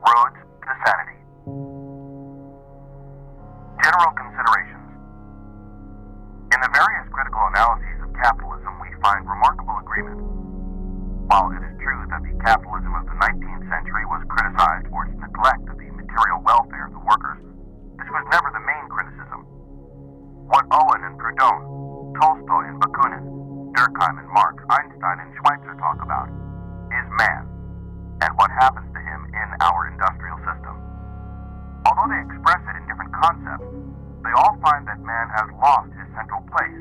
Roads to Sanity. General considerations. In the various critical analyses of capitalism, we find remarkable agreement. While it is true that the capitalism of the 19th century was criticized for its neglect of the material welfare of the workers, this was never the main criticism. What Owen and Proudhon, Tolstoy and Bakunin, Durkheim and Marx, Einstein and Schweitzer talk about is man, and what happens to him in our industrial system. Although they express it in different concepts, they all find that man has lost his central place,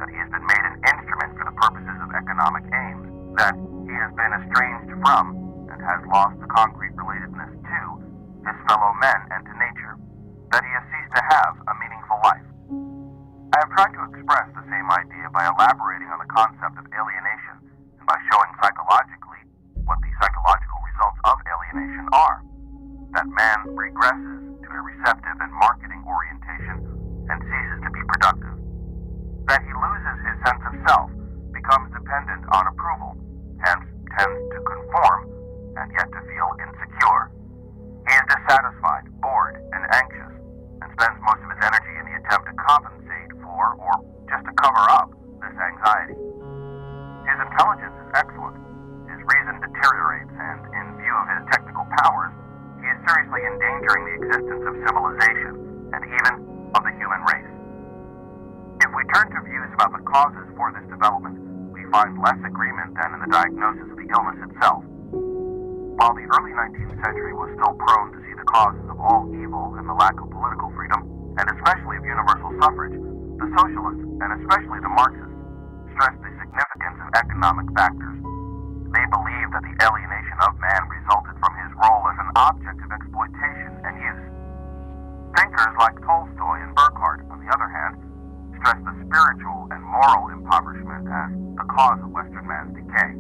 that he has been made an instrument for the purposes of economic aims, that he has been estranged from and has lost the concrete relatedness to his fellow men and to nature, that he has ceased to have a meaningful life. I have tried to express the same idea by elaborating on the concept of alienation and by showing psychologically what the psychological results of alienation are. That man regresses to a receptive and marketing orientation and ceases to be productive. That he loses his sense of self, becomes dependent on approval, hence tends to conform and yet to feel insecure. He is dissatisfied, bored, and anxious, and spends most of his energy in the attempt to compensate for or just to cover up this anxiety. His intelligence is excellent, his reason deteriorates, and in view of his technical powers, he is seriously endangering the existence of civilization and even of the human race. If we turn to views about the causes for this development, we find less agreement than in the diagnosis of the illness itself. While the early 19th century was still prone to see the causes of all evil in the lack of political freedom, and especially of universal suffrage, the socialists, and especially the Marxists, stressed the significance of economic factors. They believed that the alienation of man resulted from his role as an object of exploitation and use. Thinkers like Tolstoy and Burckhardt, on the other hand, stressed the spiritual and moral impoverishment as the cause of Western man's decay.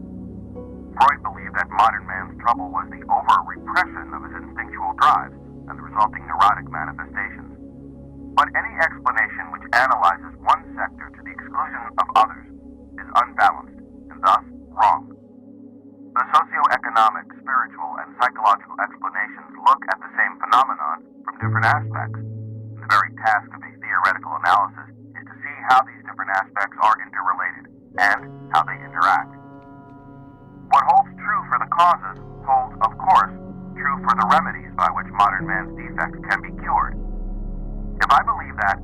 Freud believed that modern man's trouble was the over-repression of his instinctual drives and the resulting neurotic manifestations. But any explanation which analyzes one sector to the exclusion of others is unbalanced and thus wrong. The socio-economic, spiritual, and psychological explanations look at the same phenomenon from different aspects. And the very task of a theoretical analysis is to see how these different aspects are interrelated and how they interact. What holds true for the causes holds, of course, true for the remedies by which modern man's defects can be cured. If I believe that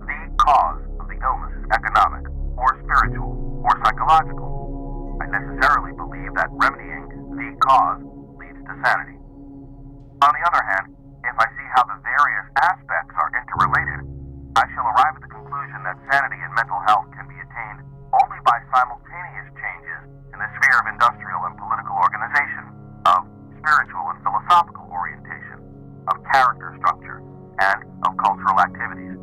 the cause of the illness is economic, or spiritual, or psychological, I necessarily believe that remedying the cause leads to sanity. On the other hand, if I see how the various aspects are interrelated, I shall arrive at the conclusion that sanity and mental health can be attained only by simultaneous changes in the sphere of industrial and political organization, of spiritual and philosophical orientation, of character structure, and of cultural activities.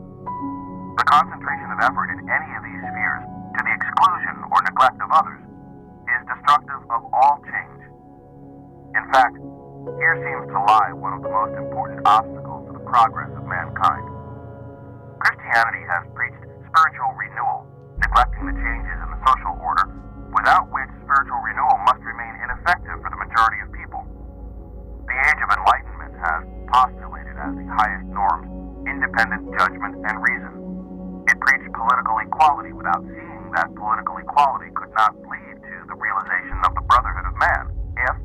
The concentration of effort in any of these spheres to the exclusion or neglect of others is destructive of all change. In fact, here seems to lie one of the most important obstacles to the progress of mankind. Christianity has preached spiritual renewal, neglecting the changes in the social order, without which spiritual renewal must remain ineffective for the majority of people. The Age of Enlightenment has postulated as the highest norms independent judgment and reason. It preached political equality without seeing that political equality could not lead to the realization of the brotherhood of man if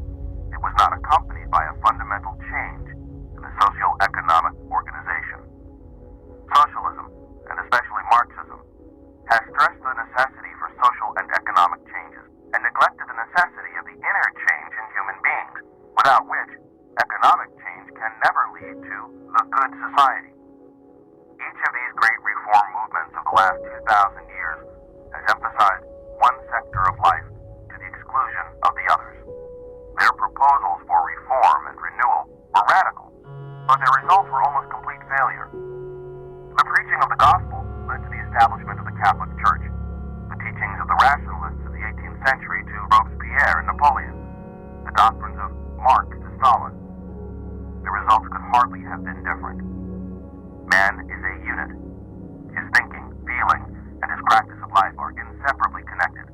it was not accompanied by a fundamental change in the socio-economic organization. Socialism, and especially Marxism, has stressed the necessity for social and economic changes and neglected the necessity of the inner change in human beings, without which economic change can never lead to the good society. Each of these great reform movements of the last 2,000 years has emphasized one sector of life to the exclusion of the others. Their proposals for reform and renewal were radical, but their results were almost complete failure. The preaching of the gospel led to the establishment of the Catholic Church, the teachings of the rationalists of the 18th century to Robespierre and Napoleon, the doctrines of Marx to Stalin. The results could hardly have been different. Man is a unit. His thinking, feeling, and his practice of life are inseparably connected.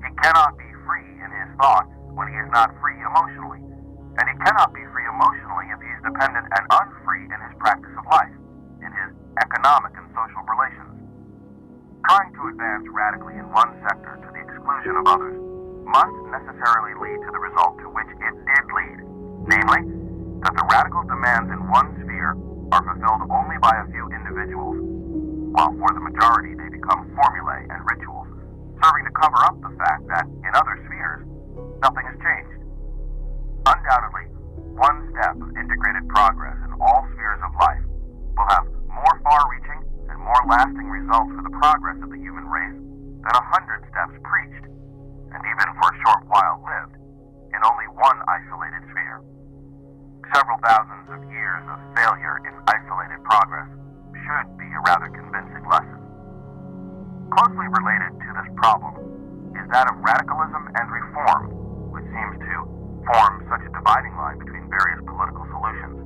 He cannot be free in his thought when he is not free emotionally, and he cannot be free emotionally if he is dependent and unfree in his practice of life, in his economic and social relations. Trying to advance radically in one sector to the exclusion of others must necessarily lead to the result to which it did lead, namely, that the radical demands in one sphere are fulfilled only by a few individuals, while for the majority they become formulae and rituals, serving to cover up the fact that in other spheres, nothing has changed. Undoubtedly, one step of integrated progress in all spheres of life will have more far-reaching and more lasting results for the progress of the human race than 100 steps preached, and even for a short while lived, in only one isolated sphere. Several thousands of years of failure in isolated progress should be a rather convincing lesson. Closely related to this problem is that of radicalism and reform, which seems to form such a dividing line between various political solutions.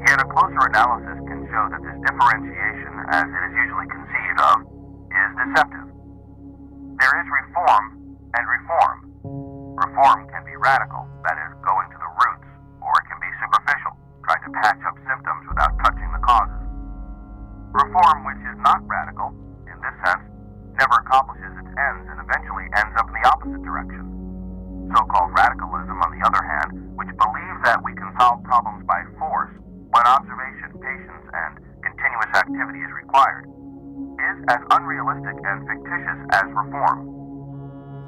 Yet a closer analysis can show that this differentiation, as it is usually conceived of, is deceptive. There is reform and reform. Reform can be radical, that is, going to the roots, or it can be superficial, trying to patch up symptoms without touching the causes. Reform which is not radical, in this sense, never accomplishes its ends and eventually ends up in the opposite direction. So-called radicalism, on the other hand, which believes that we can solve problems by force when observation, patience, and continuous activity is required, is as unrealistic and fictitious as reform.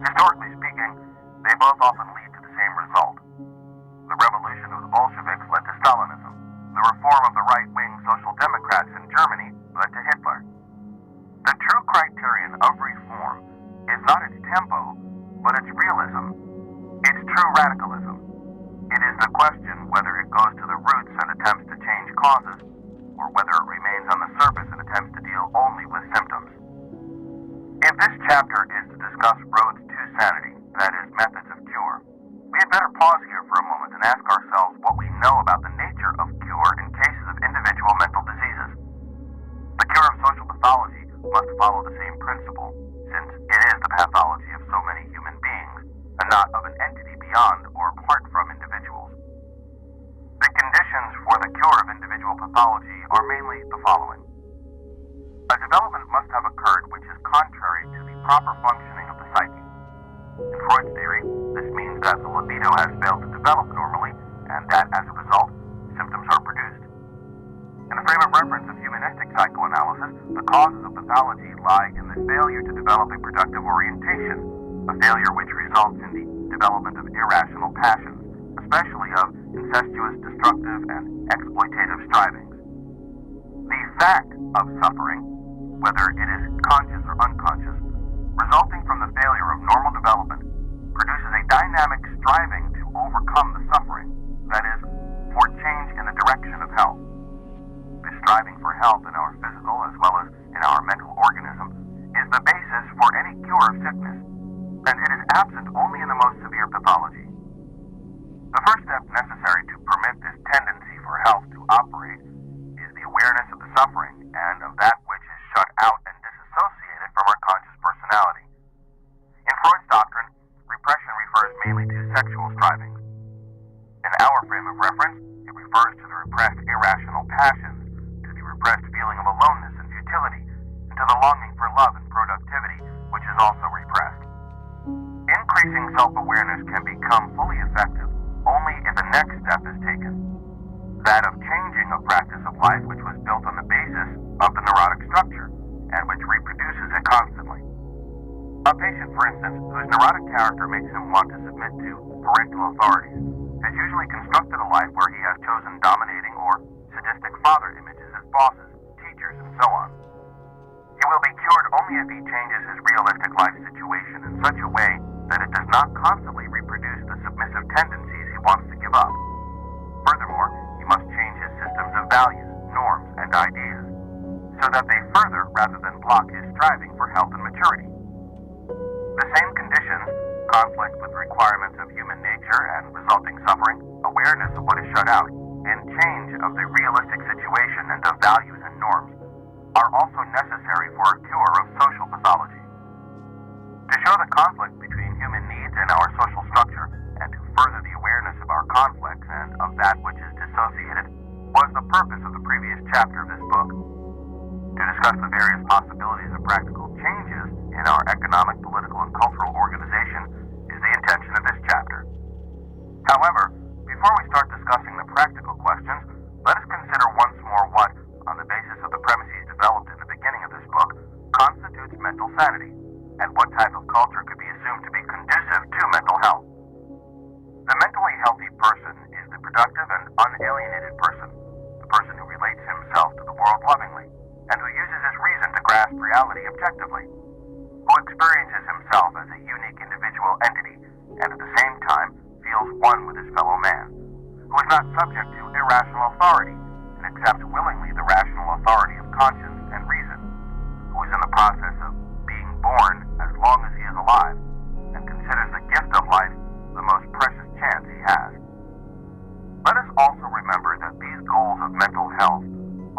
Historically speaking, they both often lead to the same result. The revolution of the Bolsheviks led to Stalinism. The reform of the right-wing Social Democrats in Germany led to Hitler. The true criterion of reform is not its tempo, but its realism. It's true radicalism. It is the question whether it goes to the roots and attempts to change causes, or whether it remains on the surface and attempts to deal only with symptoms. If this chapter is to discuss roads to sanity, that is, methods of cure, we had better pause here for a moment and ask ourselves what we know about the nature of cure in cases of individual mental diseases. The cure of social pathology must follow the same principle, since it is the pathology of so many human beings, and not of an entity beyond or apart from individuals. The conditions for the cure of individual pathology are mainly the following. A development must have occurred which is contrary to the proper functioning of the psyche. In Freud's theory, this means that the libido has failed to develop normally, and that, as a result, symptoms are produced. In the frame of reference of humanistic psychoanalysis, the causes of pathology lie in the failure to develop a productive orientation, a failure which results in the development of irrational passions, especially of incestuous, destructive, and exploitative strivings. The fact of suffering, whether it is conscious or unconscious, resulting from the failure of normal development, produces a dynamic striving to overcome the suffering, that is, for change in the direction of health. This striving for health in our physical as well as in our mental organism is the basis for any cure of sickness, and it is absent only in the most severe pathology. The first step necessary to permit this tendency for health to operate is the awareness of the suffering and of that which is shut out and disassociated from our conscious personality. In Freud's doctrine, repression refers mainly to sexual strivings. In our frame of reference, it refers to the repressed irrational passions, to the repressed feeling of aloneness and futility, and to the longing for love and productivity, which is also repressed. Increasing self-awareness can become fully effective only if the next step is taken, that of changing a practice of life which was built on the basis of the neurotic structure and which reproduces it constantly. A patient, for instance, whose neurotic character makes him want to submit to parental authorities, has usually constructed a life where he has chosen dominating or sadistic father images as bosses, teachers, and so on. He will be cured only if he changes his realistic life situation in such a way that it does not constantly reproduce the submissive tendencies he wants to give up. Furthermore, he must change his systems of values, norms, and ideas, so that they further rather than block his striving for health and maturity. The same conditions, conflict with requirements of human nature and resulting suffering, awareness of what is shut out, and change of the realistic situation and of values and norms, are also necessary for a cure of social pathology. To show the conflict between human needs and our social structure, and to further the awareness of our conflict, development of that which is dissociated was the purpose of the previous chapter of this book. To discuss the various possibilities of practical changes in our economic, political, and cultural organization is the intention of this chapter. However, before we start discussing the practical questions, let us consider once more what, on the basis of the premises developed in the beginning of this book, constitutes mental sanity, and what type of culture could be assumed to be conducive to mental health. The mentally healthy person is the productive and unalienated person, the person who relates himself to the world lovingly, and who uses his reason to grasp reality objectively, who experiences himself as a unique individual entity, and at the same time feels one with his fellow man, who is not subject to irrational authority, and accepts willingly the rational authority of conscience and reason, who is in the process of being born as long as he is alive, and considers the gift of life the most precious chance he has. Let us also remember that these goals of mental health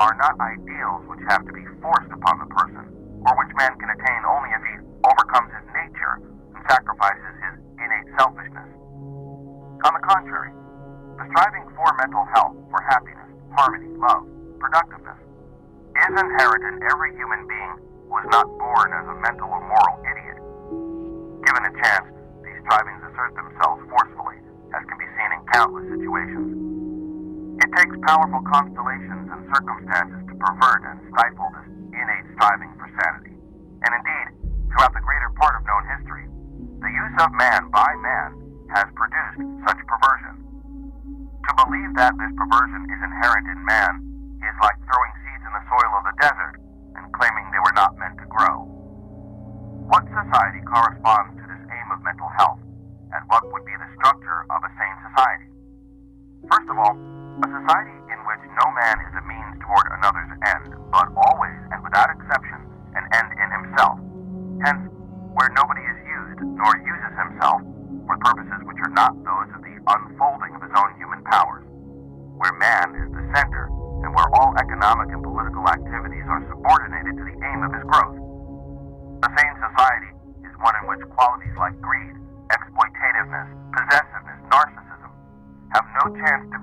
are not ideals which have to be forced upon the person, or which man can attain only if he overcomes his nature and sacrifices his innate selfishness. On the contrary, the striving for mental health, for happiness, harmony, love, productiveness, is inherent in every human being who was not born as a mental or moral idiot. Given a chance, these strivings assert themselves forcefully, as can be seen in countless situations. It takes powerful constellations and circumstances to pervert and stifle this innate striving for sanity. And indeed, throughout the greater part of known history, the use of man by man has produced such perversion. To believe that this perversion is inherent in man is like throwing seeds in the soil of the desert and claiming they were not meant to grow. What society corresponds to this aim of mental health, and what would be the structure of a sane society? First of all, a society in which no man is a means toward another's end, but always and without exception an end in himself. Hence, where nobody is used nor uses himself for purposes which are not those of the unfolding of his own human powers, where man is the center, and where all economic and political activities are subordinated to the aim of his growth. A sane society is one in which qualities like greed, exploitativeness, possessiveness, narcissism have no chance to